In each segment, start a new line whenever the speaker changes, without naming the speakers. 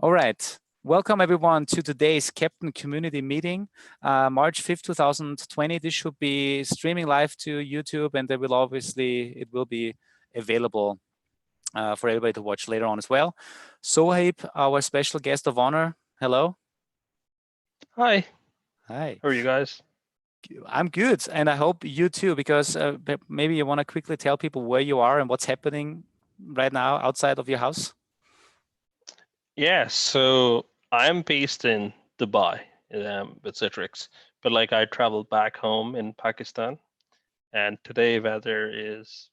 All right. Welcome everyone to today's Keptn community meeting, March 5th, 2020. This should be streaming live to YouTube, and it will be available for everybody to watch later on as well. Sohaib, our special guest of honor. Hello.
Hi.
Hi.
How are you guys?
I'm good, and I hope you too, because maybe you want to quickly tell people where you are and what's happening right now outside of your house.
Yeah, so I'm based in Dubai with Citrix, but like I traveled back home in Pakistan, and today weather is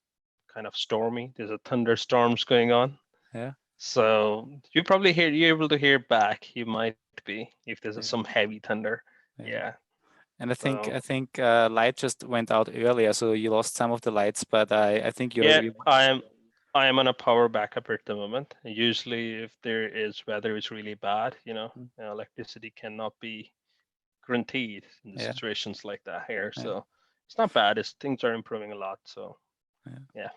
kind of stormy. There's a thunderstorms going on.
Yeah.
So you're able to hear back. You might be if there's
Yeah.
some heavy thunder.
Yeah.
Yeah.
And I
So
think light just went out earlier, so you lost some of the lights. But I think
yeah,
you
I am on a power backup at the moment. Usually, if there is weather is really bad, electricity cannot be guaranteed in the
yeah,
situations like that here.
yeah,
So it's not bad. Things are improving a lot. So yeah.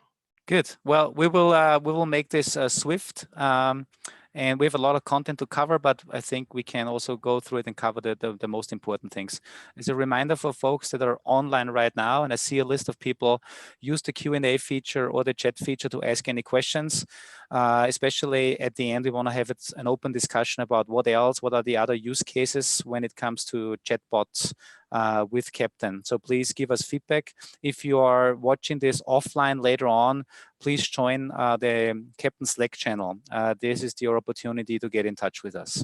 Good. Well, we will make this swift, and we have a lot of content to cover, but I think we can also go through it and cover the most important things. As a reminder for folks that are online right now, and I see a list of people, use the Q&A feature or the chat feature to ask any questions. Especially at the end, we want to have an open discussion about what are the other use cases when it comes to chatbots with Keptn. So please give us feedback. If you are watching this offline later on, please join the Keptn Slack channel. This is your opportunity to get in touch with us.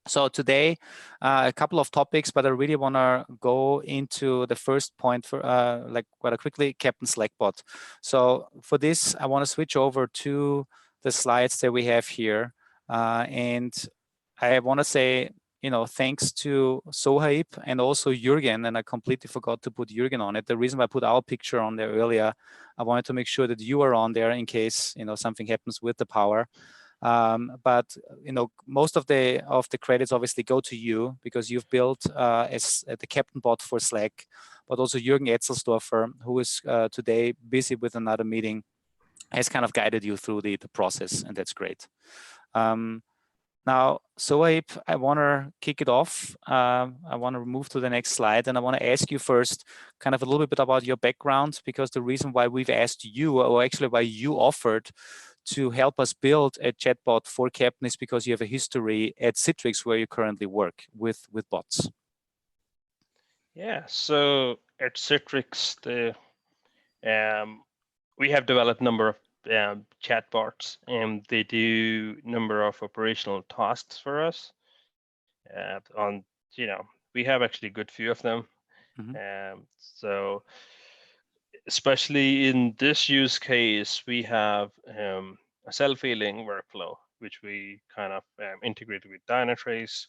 So today, a couple of topics, but I really want to go into the first point for quite quickly, Keptn Slackbot. So for this, I want to switch over to the slides that we have here, and I want to say, thanks to Sohaib and also Jürgen, and I completely forgot to put Jürgen on it. The reason why I put our picture on there earlier, I wanted to make sure that you are on there in case something happens with the power. But most of the credits obviously go to you because you've built as the Keptn bot for Slack, but also Jürgen Etzelsdorfer, who is today busy with another meeting, has kind of guided you through the process, and that's great. Now, Sohaib, I want to kick it off. I want to move to the next slide, and I want to ask you first kind of a little bit about your background, because the reason why we've asked you, or actually why you offered to help us build a chatbot for Keptn, is because you have a history at Citrix where you currently work with bots.
Yeah, so at Citrix, we have developed a number of chatbots, and they do number of operational tasks for us. We have actually a good few of them. So especially in this use case, we have a self-healing workflow, which we kind of integrated with Dynatrace.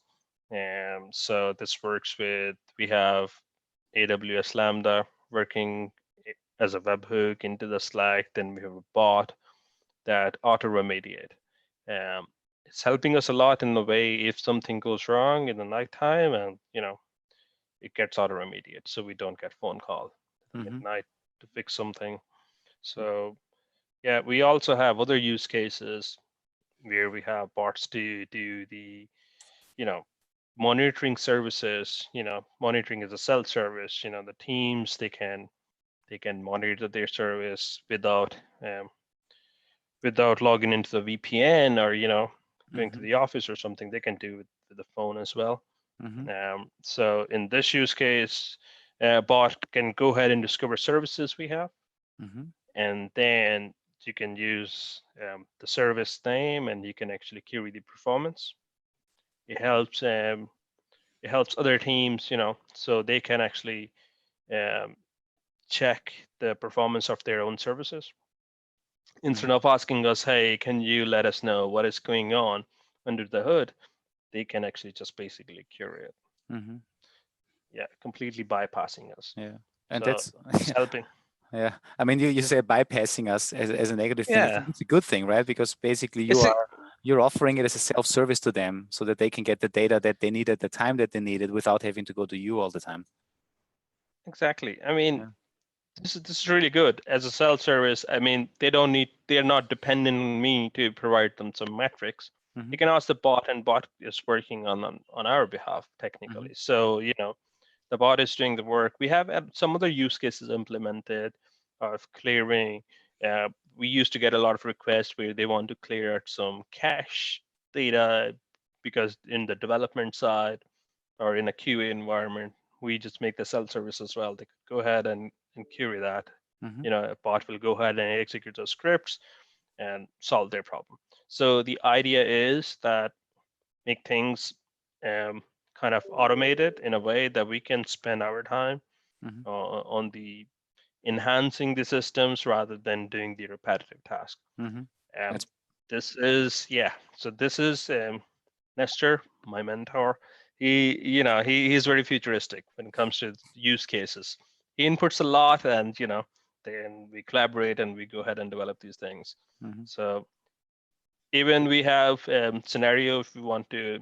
So this works with, we have AWS Lambda working as a webhook into the Slack. Then we have a bot that auto-remediate. It's helping us a lot in the way if something goes wrong in the nighttime, and it gets auto-remediate, so we don't get phone call at midnight to fix something. So yeah, we also have other use cases where we have bots to do the monitoring services. Monitoring is a self-service. The teams, they can monitor their service without logging into the VPN or going to the office or something. They can do it with the phone as well. So in this use case, bot can go ahead and discover services we have, and then you can use the service name, and you can actually query the performance. It helps other teams, so they can actually check the performance of their own services. Instead of asking us, hey, can you let us know what is going on under the hood, they can actually just basically query it. Yeah, completely bypassing us.
Yeah, and
so
that's
helping.
Yeah, I mean, you say bypassing us as a negative thing. I
Yeah,
think it's a good thing, right? Because basically you're offering it as a self-service to them so that they can get the data that they need at the time that they need it without having to go to you all the time.
Exactly. I mean, this is really good as a self-service. I mean, they're not dependent on me to provide them some metrics. you can ask the bot, and bot is working on our behalf technically. So the bot is doing the work. We have some other use cases implemented of clearing. We used to get a lot of requests where they want to clear out some cache data, because in the development side or in a QA environment, we just make the self-service as well. They could go ahead and query that. A bot will go ahead and execute those scripts and solve their problem. So the idea is that make things kind of automated in a way that we can spend our time on the enhancing the systems rather than doing the repetitive task. This is So this is Nestor, my mentor. He's very futuristic when it comes to use cases. He inputs a lot, and then we collaborate and we go ahead and develop these things. So even we have scenario if we want to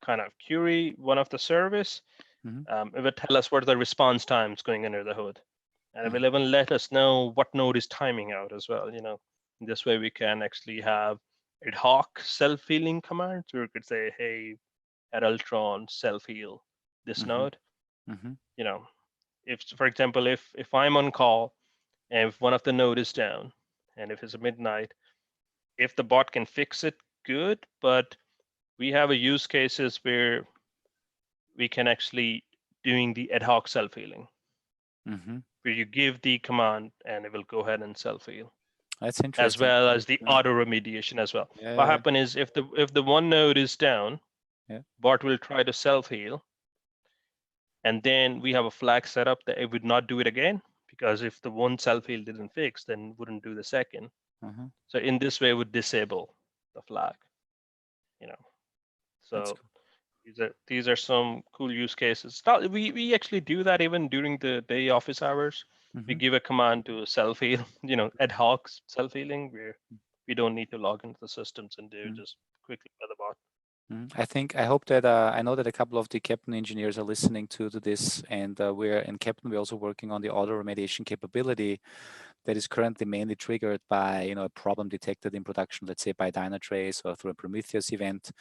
kind of query one of the service, it will tell us what are the response times going under the hood, and it will even let us know what node is timing out as well. This way we can actually have ad hoc self-healing commands where we could say, hey, at Ultron self-heal this node. If, for example, if I'm on call and if one of the node is down, and if it's midnight, if the bot can fix it, good. But we have a use cases where we can actually doing the ad hoc self-healing, where you give the command and it will go ahead and self-heal.
That's interesting.
As well as the auto remediation as well. What happens is if the one node is down, bot will try to self-heal, and then we have a flag set up that it would not do it again, because if the one self-heal didn't fix, then it wouldn't do the second. So in this way, it would disable the flag. So these are some cool use cases. We actually do that even during the day office hours. We give a command to self-heal, ad hoc self-healing, where we don't need to log into the systems and do just quickly by the bot.
I hope that I know that a couple of the Keptn engineers are listening to this, and we're in Keptn. We're also working on the auto remediation capability that is currently mainly triggered by a problem detected in production, let's say by Dynatrace or through a Prometheus event.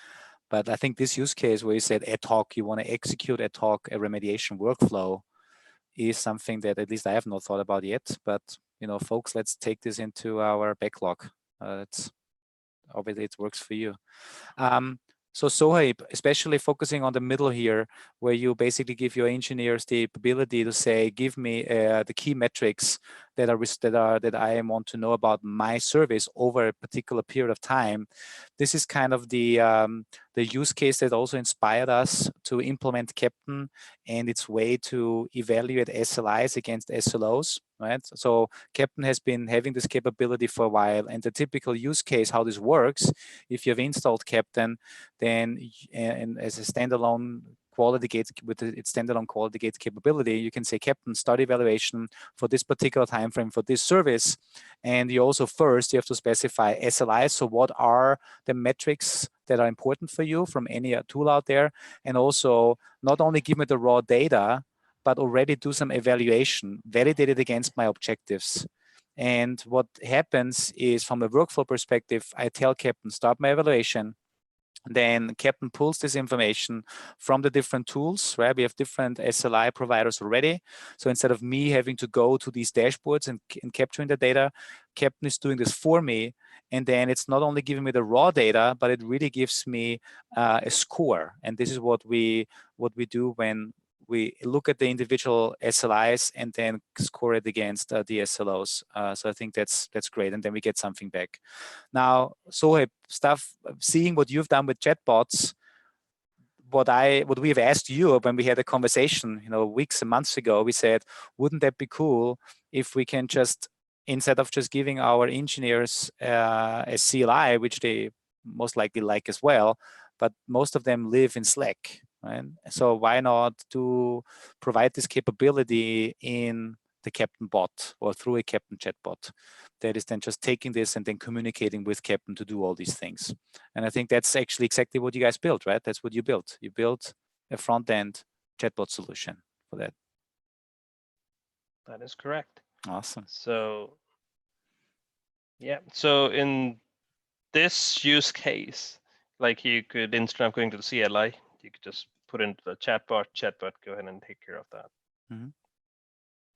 But I think this use case where you said ad hoc, you want to execute ad hoc a remediation workflow, is something that at least I have not thought about yet. But folks, let's take this into our backlog. It's obviously it works for you. So Sohaib, especially focusing on the middle here, where you basically give your engineers the ability to say, give me the key metrics that I want to know about my service over a particular period of time. This is kind of the use case that also inspired us to implement Keptn and its way to evaluate SLIs against SLOs. Right. So Keptn has been having this capability for a while, and the typical use case, how this works, if you've installed Keptn, then and as a standalone quality gate with its standalone quality gate capability, you can say Keptn start evaluation for this particular time frame for this service, and you also first you have to specify SLIs. So what are the metrics that are important for you from any tool out there, and also not only give me the raw data, but already do some evaluation, validate it against my objectives. And what happens is, from a workflow perspective, I tell Keptn, start my evaluation. Then Keptn pulls this information from the different tools, right? We have different SLI providers already. So instead of me having to go to these dashboards and capturing the data, Keptn is doing this for me. And then it's not only giving me the raw data, but it really gives me a score. And this is what we do when we look at the individual SLIs and then score it against the SLOs. So I think that's great. And then we get something back. Now, Sohaib, seeing what you've done with chatbots, what we have asked you when we had a conversation, weeks and months ago, we said, wouldn't that be cool if we can just, instead of just giving our engineers a CLI, which they most likely like as well, but most of them live in Slack, right? So why not to provide this capability in the Keptn bot or through a Keptn chatbot that is then just taking this and then communicating with Keptn to do all these things. And I think that's actually exactly what you guys built, right? That's what you built. You built a front-end chatbot solution for that.
That is correct.
Awesome.
So in this use case, Like you could, instead of going to the CLI, you could just put into the chatbot, go ahead and take care of that.
Mm-hmm.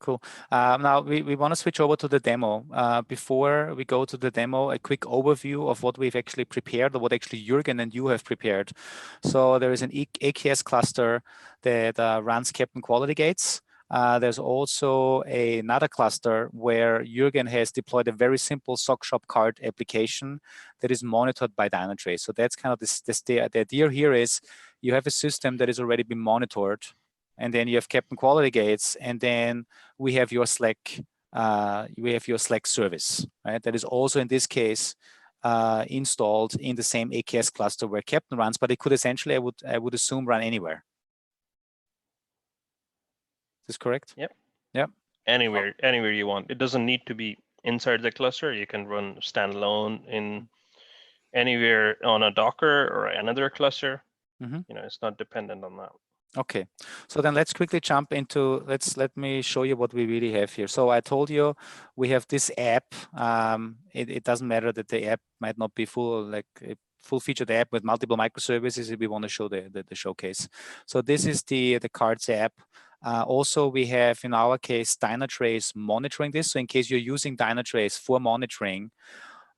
Cool. Now we want to switch over to the demo. Before we go to the demo, a quick overview of what we've actually prepared, or what actually Jürgen and you have prepared. So there is an AKS cluster that runs Keptn Quality Gates. There's also another cluster where Jürgen has deployed a very simple sock shop card application that is monitored by Dynatrace. So that's kind of the idea here is you have a system that has already been monitored, and then you have Keptn Quality Gates, and then we have your Slack service, right? That is also in this case installed in the same AKS cluster where Keptn runs, but it could essentially, I would assume, run anywhere. Is this correct?
Yep.
Yep.
Anywhere you want. It doesn't need to be inside the cluster. You can run standalone in anywhere on a Docker or another cluster.
Mm-hmm.
It's not dependent on that.
Okay, so then let's quickly jump into, let me show you what we really have here. So I told you we have this app. It doesn't matter that the app might not be full featured app with multiple microservices if we want to show the showcase. So this is the cards app. Also, we have, in our case, Dynatrace monitoring this. So in case you're using Dynatrace for monitoring,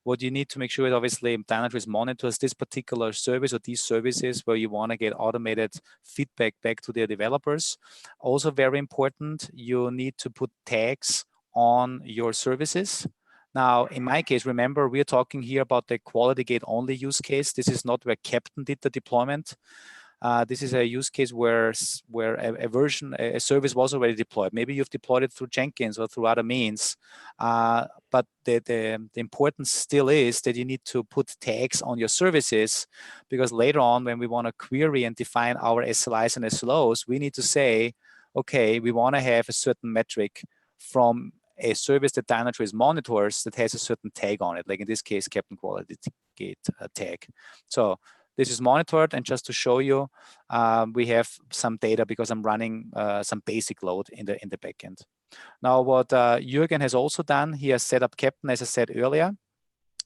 what you need to make sure is obviously Dynatrace monitors this particular service or these services where you want to get automated feedback back to their developers. Also very important, you need to put tags on your services. Now, in my case, remember, we're talking here about the quality gate only use case. This is not where Keptn did the deployment. This is a use case where a service was already deployed. Maybe you've deployed it through Jenkins or through other means, but the importance still is that you need to put tags on your services, because later on when we want to query and define our SLIs and SLOs, we need to say, okay, we want to have a certain metric from a service that Dynatrace monitors that has a certain tag on it, like in this case, Keptn Quality Gate tag. So this is monitored, and just to show you, we have some data because I'm running some basic load in the backend. Now, what Jürgen has also done, he has set up Keptn, as I said earlier.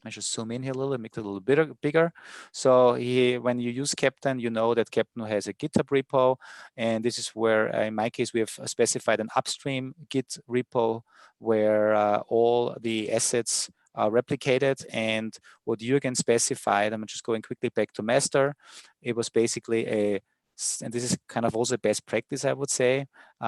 I should zoom in here a little and make it a little bit bigger. So when you use Keptn, you know that Keptn has a GitHub repo, and this is where, in my case, we have specified an upstream Git repo where all the assets are replicated. And what Jürgen specified, I'm just going quickly back to master, it was basically and this is kind of also best practice, I would say,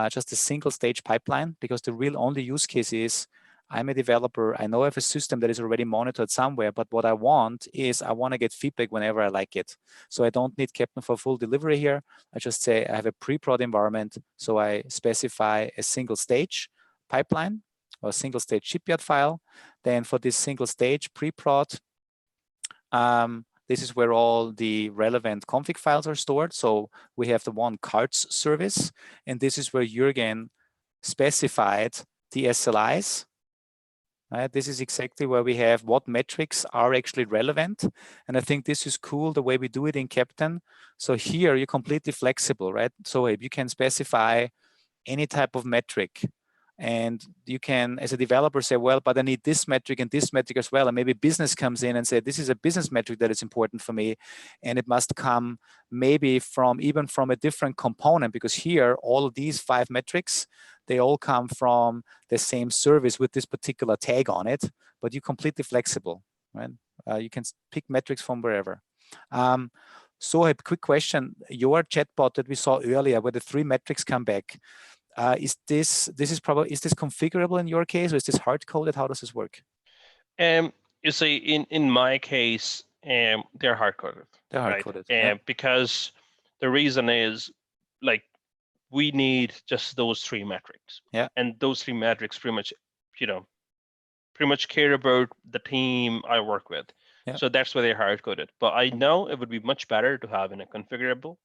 just a single stage pipeline, because the real only use case is, I'm a developer, I know I have a system that is already monitored somewhere, but what I want is I want to get feedback whenever I like it. So I don't need Keptn for full delivery here. I just say I have a pre-prod environment, so I specify a single stage pipeline or a single stage shipyard file. Then for this single stage pre-prod, this is where all the relevant config files are stored. So we have the one cards service, and this is where Jürgen specified the SLIs. Right? This is exactly where we have what metrics are actually relevant. And I think this is cool, the way we do it in Keptn. So here you're completely flexible, right? So if you can specify any type of metric, and you can, as a developer, say, well, but I need this metric and this metric as well. And maybe business comes in and say, this is a business metric that is important for me. And it must come maybe even from a different component, because here, all of these 5 metrics, they all come from the same service with this particular tag on it, but you're completely flexible, right? You can pick metrics from wherever. So a quick question, your chatbot that we saw earlier, where the 3 metrics come back, is this configurable in your case, or is this hard coded? How does this work?
You see, in my case, they're hard coded.
They're hard coded, right?
Because the reason is, like, we need just those 3 metrics.
Yeah.
And those 3 metrics pretty much care about the team I work with. Yeah. So that's why they're hard coded. But I know it would be much better to have in a configurable,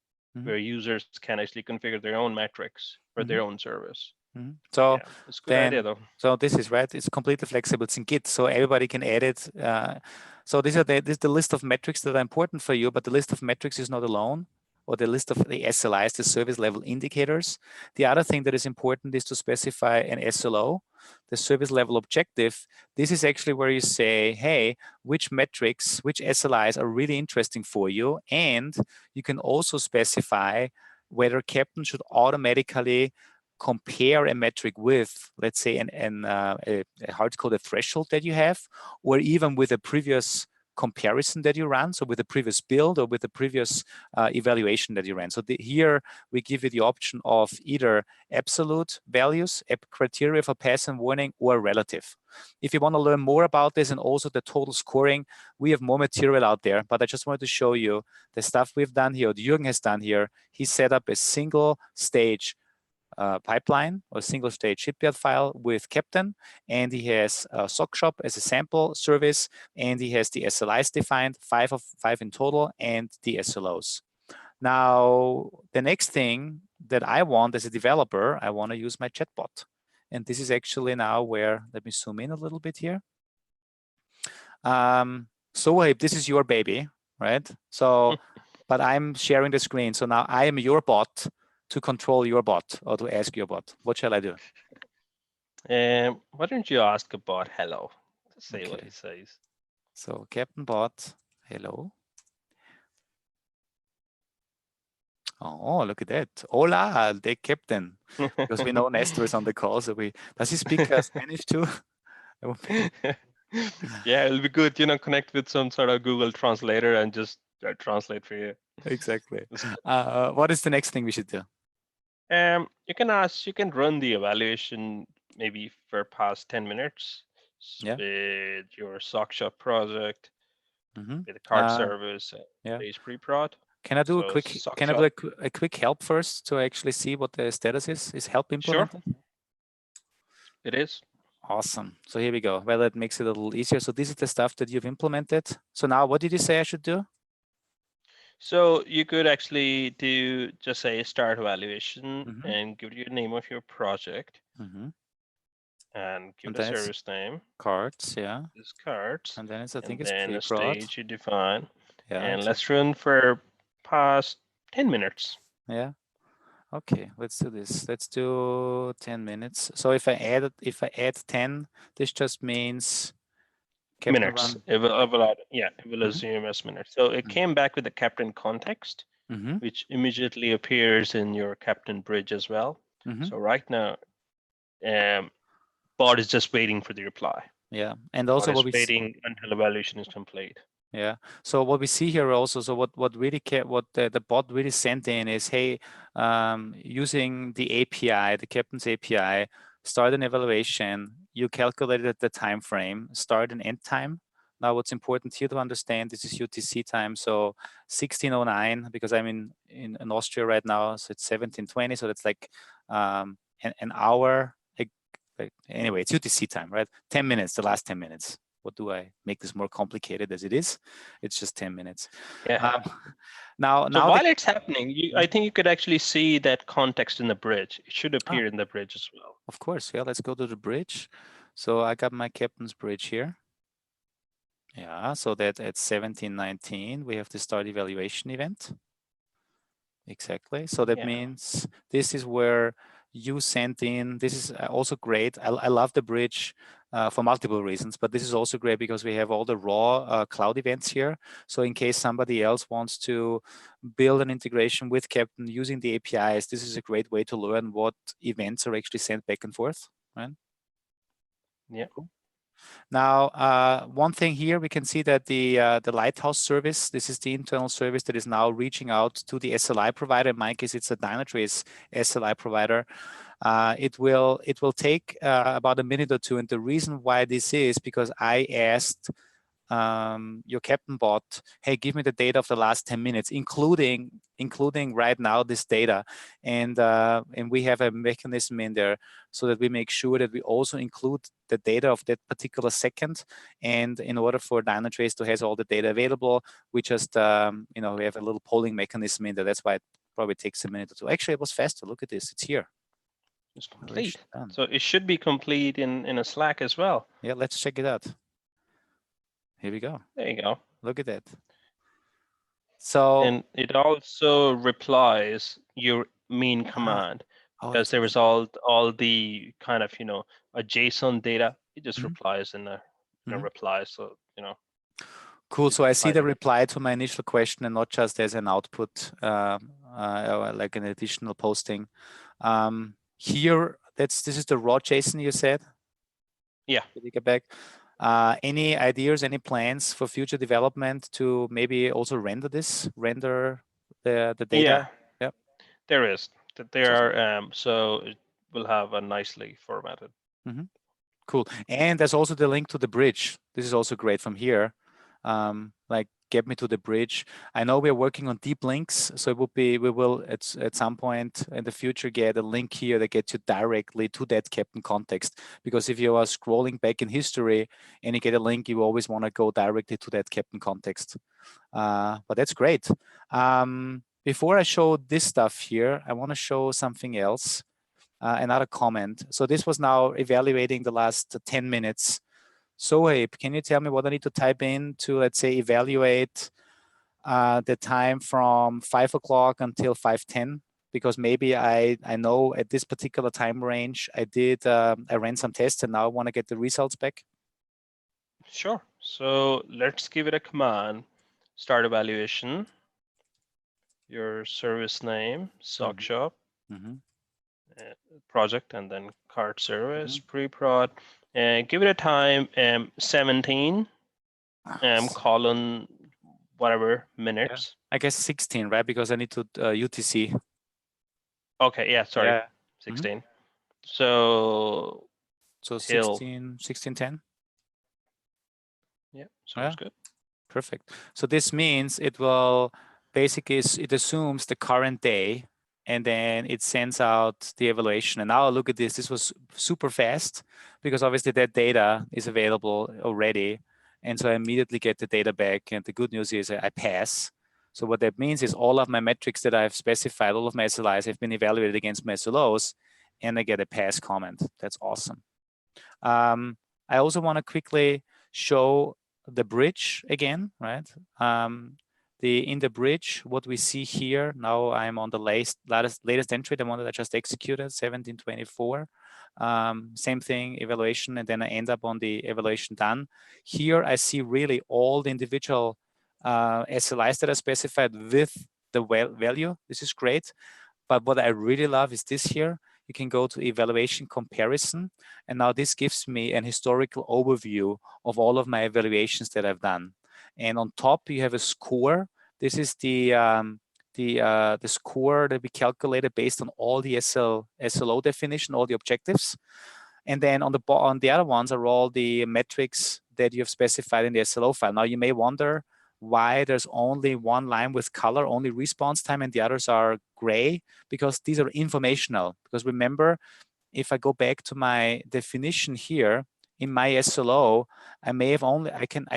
where users can actually configure their own metrics for their own service.
So
yeah, it's a good idea, though.
So this is right. It's completely flexible. It's in Git, so everybody can add it. So this is the list of metrics that are important for you, but the list of metrics is not alone. or the list of the SLIs, the service level indicators. The other thing that is important is to specify an SLO, the service level objective. This is actually where you say, hey, which metrics, which SLIs are really interesting for you. And you can also specify whether Keptn should automatically compare a metric with, let's say, a hard-coded threshold that you have, or even with a previous comparison that you ran, so with the previous build or with the previous evaluation that you ran. So here we give you the option of either absolute values, criteria for pass and warning, or relative. If you want to learn more about this and also the total scoring, we have more material out there, but I just wanted to show you the stuff we've done here, what Jürgen has done here. He set up a single stage pipeline or single stage shipyard file with Keptn, and he has SockShop as a sample service, and he has the SLIs defined, 5 in total, and the SLOs. Now, the next thing that I want as a developer, I want to use my chatbot. And this is actually now where, let me zoom in a little bit here. So this is your baby, right? So, but I'm sharing the screen. So now I am your bot to control your bot or to ask your bot. What shall I do?
Why don't you ask a bot hello to see
Okay.
what he says?
So Keptn bot, hello. Oh, look at that. Hola, de Keptn. Because we know Nestor is on the call. So does he speak Spanish too?
Yeah, it'll be good, connect with some sort of Google translator and just translate for you.
Exactly. What is the next thing we should do?
You can run the evaluation maybe for past 10 minutes with your SockShop project, with the card service, stage pre-prod.
Can I do a quick help first to actually see what the status is? Is help implemented?
Sure. It is.
Awesome. So here we go. Well, that makes it a little easier. So this is the stuff that you've implemented. So now what did you say I should do?
So you could actually do just say start evaluation and give you the name of your project and give the service name.
Cards, yeah.
This cards.
And then I think it's
then a
pre-prod.
stage you define.
Yeah.
And let's run for past 10 minutes.
Yeah. Okay, let's do this. Let's do 10 minutes. So if I add 10, this just means
minutes. It will assume as minutes. So it came back with the Keptn context, which immediately appears in your Keptn bridge as well. So right now, bot is just waiting for the reply.
Yeah, and also
bot is waiting until evaluation is complete.
Yeah. So what we see here also, so what the bot really sent in is, hey, using the API, the Keptn's API, start an evaluation. You calculated the time frame, start and end time. Now, what's important here to understand, this is UTC time, so 16:09, because I'm in Austria right now, so it's 17:20, so that's like an hour. Anyway, it's UTC time, right? 10 minutes, the last 10 minutes. What do I make this more complicated as it is? It's just 10 minutes.
Yeah.
Now,
while it's happening, I think you could actually see that context in the bridge. It should appear in the bridge as well.
Of course. Yeah, let's go to the bridge. So I got my Keptn's bridge here. Yeah, so that at 17:19, we have the start evaluation event. Exactly. So that means this is where you sent in. This is also great. I love the bridge for multiple reasons, but this is also great because we have all the raw cloud events here. So in case somebody else wants to build an integration with Keptn using the APIs, this is a great way to learn what events are actually sent back and forth, right?
Yeah.
Cool. Now, one thing here, we can see that the Lighthouse service, this is the internal service that is now reaching out to the SLI provider. In my case, it's a Dynatrace SLI provider. It will take about a minute or two. And the reason why this is because I asked your Keptn bot, hey, give me the data of the last 10 minutes, including right now this data. And we have a mechanism in there so that we make sure that we also include the data of that particular second. And in order for Dynatrace to have all the data available, we just, we have a little polling mechanism in there. That's why it probably takes a minute or two. Actually, it was faster. Look at this. It's here.
It's complete. So it should be complete in a Slack as well.
Yeah, let's check it out. Here we go.
There you go.
Look at that. So
and it also replies your main command because
that's
there is all the kind of a JSON data. It just
Mhm.
replies in a reply. So
Cool. So I see
quite
the reply to my initial question and not just as an output, or like an additional posting. Here, this is the raw JSON you said.
yeah.
Did you get back? Any ideas, any plans for future development to maybe also render the data?
Yeah,
Yeah.
there is. There
That's
are so it will have a nicely formatted.
awesome. Cool. And there's also the link to the bridge. This is also great from here. Like get me to the bridge. I know we're working on deep links, so it would be we will at some point in the future get a link here that gets you directly to that Keptn context. Because if you are scrolling back in history and you get a link, you always want to go directly to that Keptn context. But that's great. Before I show this stuff here, I want to show something else. Another comment. So this was now evaluating the last 10 minutes. Sohaib, can you tell me what I need to type in to, let's say, evaluate the time from 5 o'clock until 5:10? Because maybe I know at this particular time range, I ran some tests and now I want to get the results back.
Sure. So let's give it a command. Start evaluation. Your service name, sock shop, project, and then cart service, pre-prod. Give it a time 17 colon whatever minutes.
I guess 16, right? Because I need to UTC.
Okay, yeah, sorry,
Yeah.
16. So
16:10.
Yeah, sounds good.
Perfect. So this means it will basically, it assumes the current day and then it sends out the evaluation. And now look at this. This was super fast because obviously that data is available already. And so I immediately get the data back. And the good news is I pass. So what that means is all of my metrics that I've specified, all of my SLIs have been evaluated against my SLOs, and I get a pass comment. That's awesome. I also want to quickly show the bridge again, right? In the bridge, what we see here, now I'm on the latest entry, the one that I just executed, 1724. Same thing, evaluation, and then I end up on the evaluation done. Here I see really all the individual SLIs that are specified with the value. This is great. But what I really love is this here. You can go to evaluation comparison. And now this gives me an historical overview of all of my evaluations that I've done. And on top, you have a score. This is the score that we calculated based on all the SLO definition, all the objectives. And then on the other ones are all the metrics that you have specified in the SLO file. Now you may wonder why there's only one line with color, only response time, and the others are gray, because these are informational. Because remember, if I go back to my definition here in my SLO, I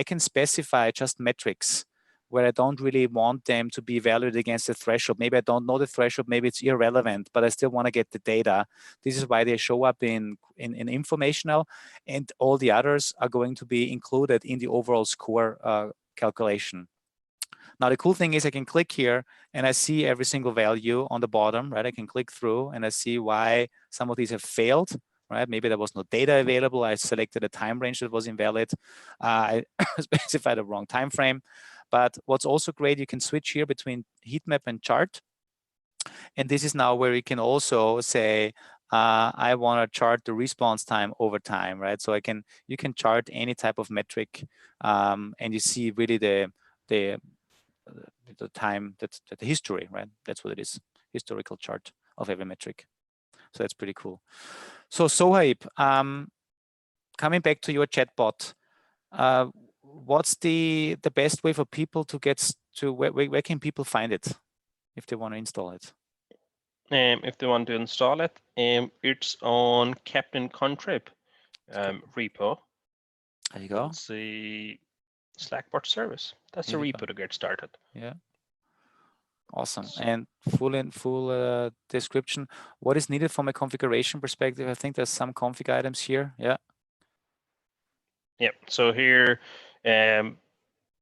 can specify just metrics where I don't really want them to be evaluated against the threshold. Maybe I don't know the threshold, maybe it's irrelevant, but I still want to get the data. This is why they show up in informational, and all the others are going to be included in the overall score calculation. Now, the cool thing is I can click here and I see every single value on the bottom, right? I can click through and I see why some of these have failed, right? Maybe there was no data available. I selected a time range that was invalid. I specified a wrong time frame. But what's also great, you can switch here between heat map and chart. And this is now where you can also say, I want to chart the response time over time, right? So you can chart any type of metric, and you see really the time, that's the history, right? That's what it is, historical chart of every metric. So that's pretty cool. So Sohaib, coming back to your chatbot, what's the best way for people to get to, where can people find it if they want to install it?
If they want to install it, it's on Keptn Contrib repo.
There you go.
Let's see, Slackbot service. That's a repo to get started.
Yeah. Awesome. And full description. What is needed from a configuration perspective? I think there's some config items here. Yeah.
Yep. So here,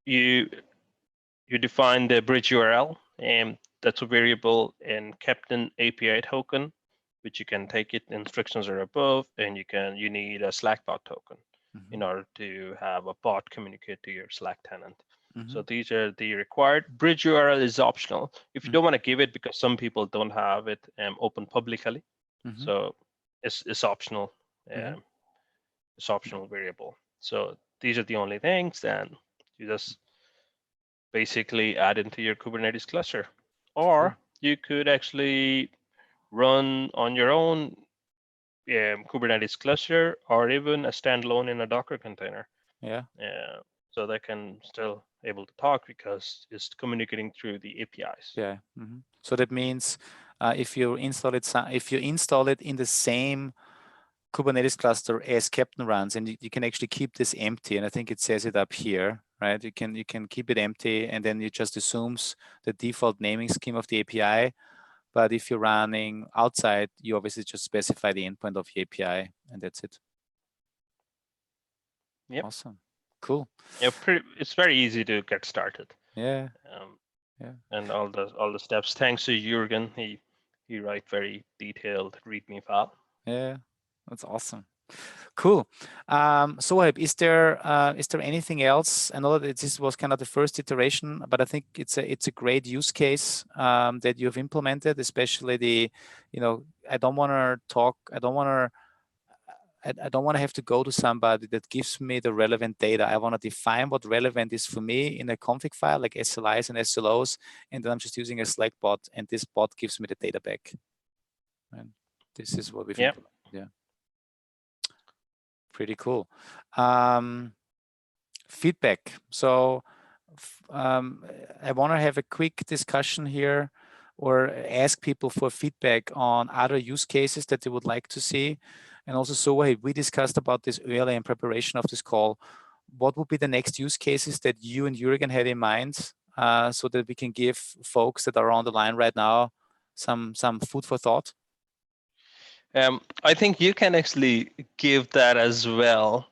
you you define the bridge URL, and that's a variable in Keptn API token, which you can take it, instructions are above, and you need a Slack bot token in order to have a bot communicate to your Slack tenant. So these are the required. Bridge URL is optional. If you don't want to give it, because some people don't have it open publicly, so it's optional. It's optional variable. So these are the only things, and you just basically add into your Kubernetes cluster. Or you could actually run on your own Kubernetes cluster, or even a standalone in a Docker container.
Yeah.
So they can still able to talk because it's communicating through the APIs.
Yeah. So that means if you install it in the same Kubernetes cluster as Keptn runs, and you can actually keep this empty, and I think it says it up here, right? You can keep it empty, and then it just assumes the default naming scheme of the API. But if you're running outside, you obviously just specify the endpoint of the API, and that's it.
Yep.
Awesome. Cool.
Yeah, it's very easy to get started.
Yeah.
And all the steps. Thanks to Jürgen, he write very detailed README file.
Yeah, that's awesome. Cool. So is there anything else? I know that this was kind of the first iteration, but I think it's a great use case that you've implemented, especially I don't want to have to go to somebody that gives me the relevant data. I want to define what relevant is for me in a config file like SLIs and SLOs, and then I'm just using a Slack bot, and this bot gives me the data back. And this is what we've implemented. Yeah. Pretty cool. Feedback. So I want to have a quick discussion here, or ask people for feedback on other use cases that they would like to see. And also, so we discussed about this earlier in preparation of this call. What would be the next use cases that you and Jürgen had in mind, so that we can give folks that are on the line right now some food for thought?
I think you can actually give that as well.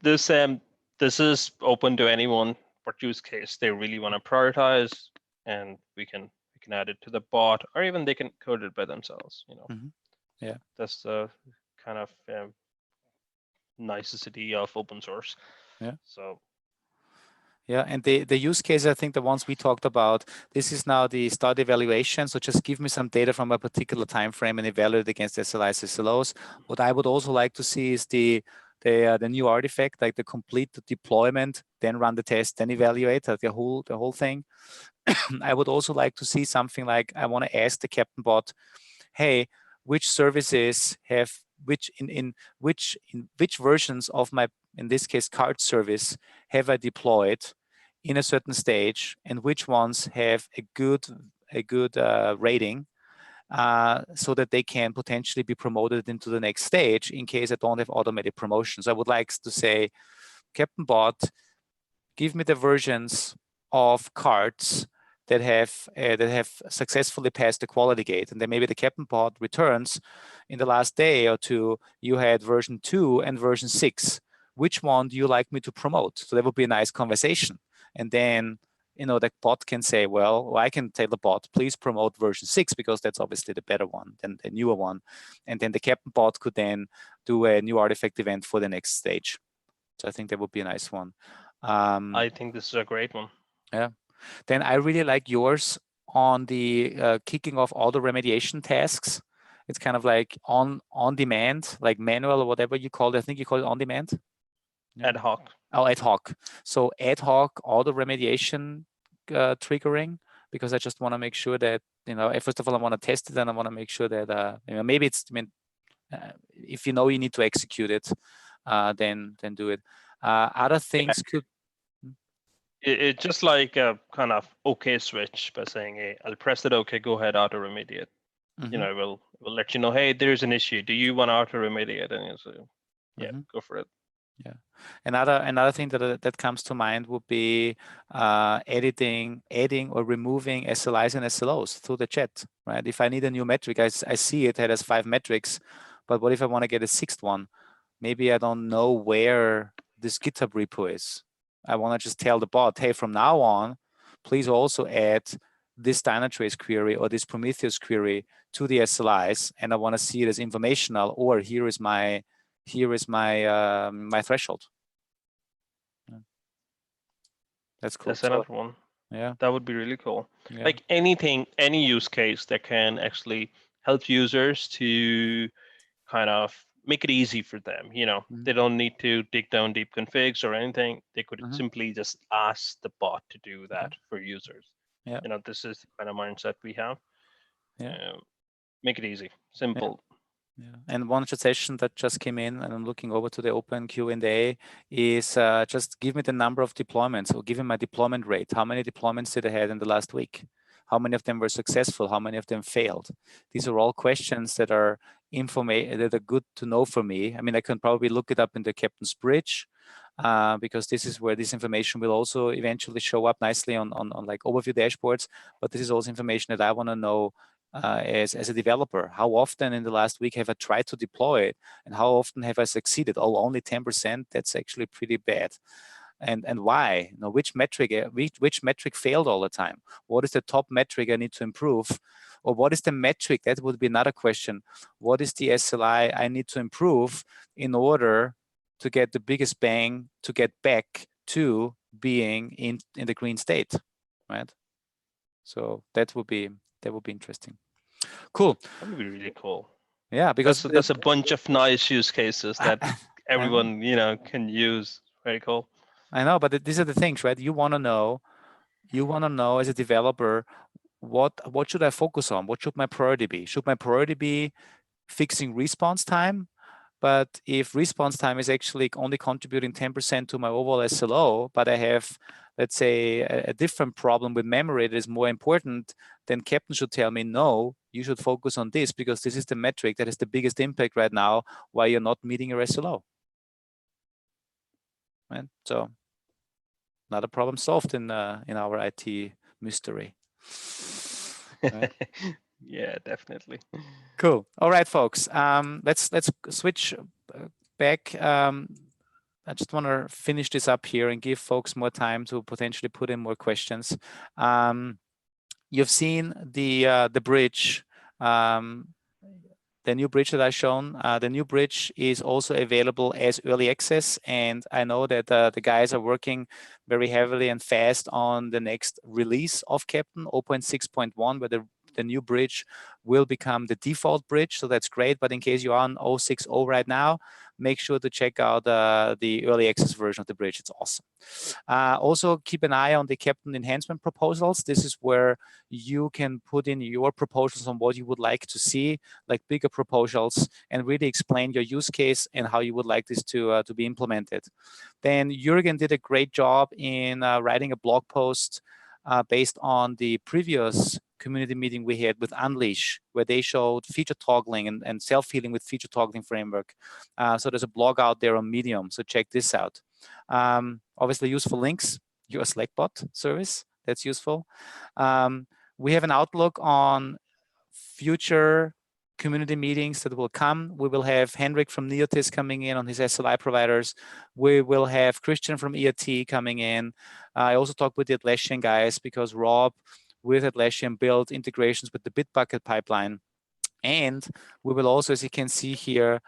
This is open to anyone what use case they really want to prioritize, and we can add it to the bot, or even they can code it by themselves.
Yeah,
that's the kind of nicety of open source.
Yeah.
So.
Yeah, and the use case, I think the ones we talked about, this is now the start evaluation. So just give me some data from a particular time frame and evaluate against SLIs, SLOs. What I would also like to see is the new artifact, like the complete deployment, then run the test, then evaluate the whole thing. I would also like to see something like, I want to ask the Keptn bot, hey, which services have in which versions of my, in this case, card service, have I deployed in a certain stage, and which ones have a good rating, so that they can potentially be promoted into the next stage in case I don't have automated promotions. I would like to say, Keptn bot, give me the versions of cards that have successfully passed the quality gate, and then maybe the Keptn bot returns in the last day or two, you had version 2 and version 6. Which one do you like me to promote? So that would be a nice conversation. And then the bot can say, well, I can tell the bot, please promote version 6, because that's obviously the better one than the newer one. And then the Keptn bot could then do a new artifact event for the next stage. So I think that would be a nice one.
I think this is a great one.
Yeah. Then I really like yours on the kicking off all the remediation tasks. It's kind of like on demand, like manual or whatever you call it. I think you call it on demand.
Yeah. Ad hoc.
Oh, ad hoc. So ad hoc, all the remediation triggering, because I just want to make sure that, first of all, I want to test it, and I want to make sure that, maybe it's, if you need to execute it, then do it. Other things could.
It's just like a kind of OK switch by saying, hey, I'll press it OK, go ahead, auto remediate. We'll let you know, hey, there's an issue. Do you want to auto remediate? And you say, yeah, go for it.
Yeah. Another thing that comes to mind would be adding or removing SLIs and SLOs through the chat, right? If I need a new metric, I see it has 5 metrics, but what if I want to get a 6th one? Maybe I don't know where this GitHub repo is. I want to just tell the bot, hey, from now on, please also add this Dynatrace query or this Prometheus query to the SLIs, and I want to see it as informational, or here is my my threshold. That's cool.
That's another one.
Yeah,
that would be really cool.
yeah.
Like anything, any use case that can actually help users to kind of make it easy for them. They don't need to dig down deep configs or anything. They could simply just ask the bot to do that for users.
Yeah.
This is the kind of mindset we have.
Yeah.
Make it easy, simple.
Yeah. And one suggestion that just came in, and I'm looking over to the open Q&A, is just give me the number of deployments, or give me my deployment rate. How many deployments did I have in the last week? How many of them were successful? How many of them failed? These are all questions that are that are good to know for me. I mean, I can probably look it up in the Keptn's bridge, because this is where this information will also eventually show up nicely on like overview dashboards. But this is also information that I want to know as a developer. How often in the last week have I tried to deploy it, and how often have I succeeded? Oh, only 10%. That's actually pretty bad. And why? Which metric failed all the time? What is the top metric I need to improve? Or what is the metric? That would be another question. What is the SLI I need to improve in order to get the biggest bang to get back to being in the green state, right? So that would be interesting. Cool.
That would be really cool.
Yeah, because
that's a bunch of nice use cases that everyone can use. Very cool.
I know, but these are the things, right? You want to know as a developer, what should I focus on? What should my priority be? Should my priority be fixing response time? But if response time is actually only contributing 10% to my overall SLO, but I have, let's say, a different problem with memory that is more important, then Keptn should tell me, no, you should focus on this, because this is the metric that has the biggest impact right now, why you're not meeting your SLO. Right? So another problem solved in our IT mystery. Right?
Yeah, definitely.
Cool. All right, folks. Let's switch back. I just want to finish this up here and give folks more time to potentially put in more questions. You've seen the bridge, the new bridge that I've shown. The new bridge is also available as early access, and I know that the guys are working very heavily and fast on the next release of Keptn 0.6.1, where the new bridge will become the default bridge. So that's great. But in case you are on 0.6.0 right now, make sure to check out the early access version of the bridge. It's awesome. Also, keep an eye on the Keptn enhancement proposals. This is where you can put in your proposals on what you would like to see, like bigger proposals, and really explain your use case and how you would like this to be implemented. Then Jürgen did a great job in writing a blog post based on the previous community meeting we had with Unleash, where they showed feature toggling and self-healing with feature toggling framework. So there's a blog out there on Medium, so check this out. Obviously useful links, your Slackbot service, that's useful. We have an outlook on future community meetings that will come. We will have Henrik from Neotis coming in on his SLI providers. We will have Christian from ERT coming in. I also talked with the Atlassian guys, because Rob with Atlassian built integrations with the Bitbucket pipeline. And we will also, as you can see here,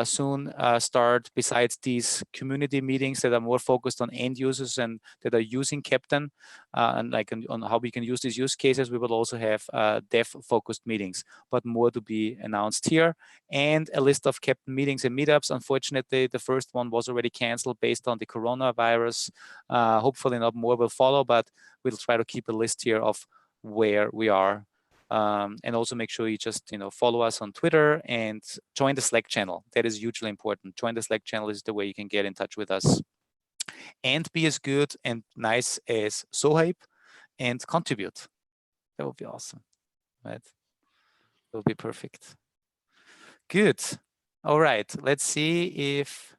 soon start, besides these community meetings that are more focused on end users and that are using Keptn, and like on how we can use these use cases, we will also have dev-focused meetings, but more to be announced here. And a list of Keptn meetings and meetups. Unfortunately, the first one was already canceled based on the coronavirus. Hopefully not more will follow, but we'll try to keep a list here of where we are. And also make sure you just follow us on Twitter and join the Slack channel. That is hugely important. Join the Slack channel is the way you can get in touch with us and be as good and nice as Sohaib and contribute. That would be awesome, right? That would be perfect. Good. All right. Let's see if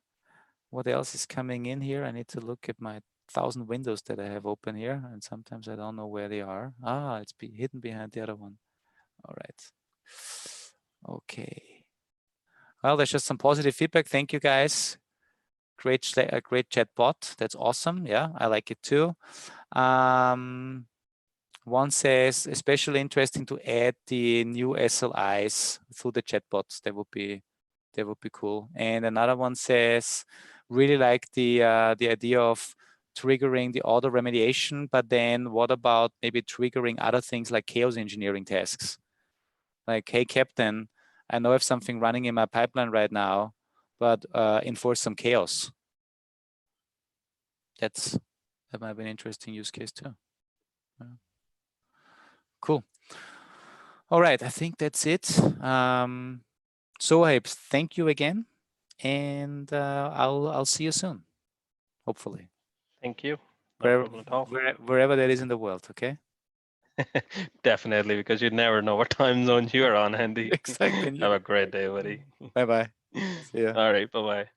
what else is coming in here. I need to look at my 1,000 windows that I have open here, and sometimes I don't know where they are. It's hidden behind the other one. All right. Okay. Well, there's just some positive feedback. Thank you, guys. a great chat bot. That's awesome. Yeah, I like it too. One says, especially interesting to add the new SLIs through the chatbots. That would be cool. And another one says, really like the idea of triggering the auto remediation, but then what about maybe triggering other things like chaos engineering tasks? Like, hey, Keptn, I know I have something running in my pipeline right now, but enforce some chaos. That might be an interesting use case too. Yeah. Cool. All right, I think that's it. Sohaib, thank you again, and I'll see you soon, hopefully.
Thank you. No problem at all.
Wherever that is in the world, okay?
Definitely, because you never know what time zone you're on, Andy.
Exactly.
Have a great day, buddy.
Bye-bye. See ya.
All right, bye-bye.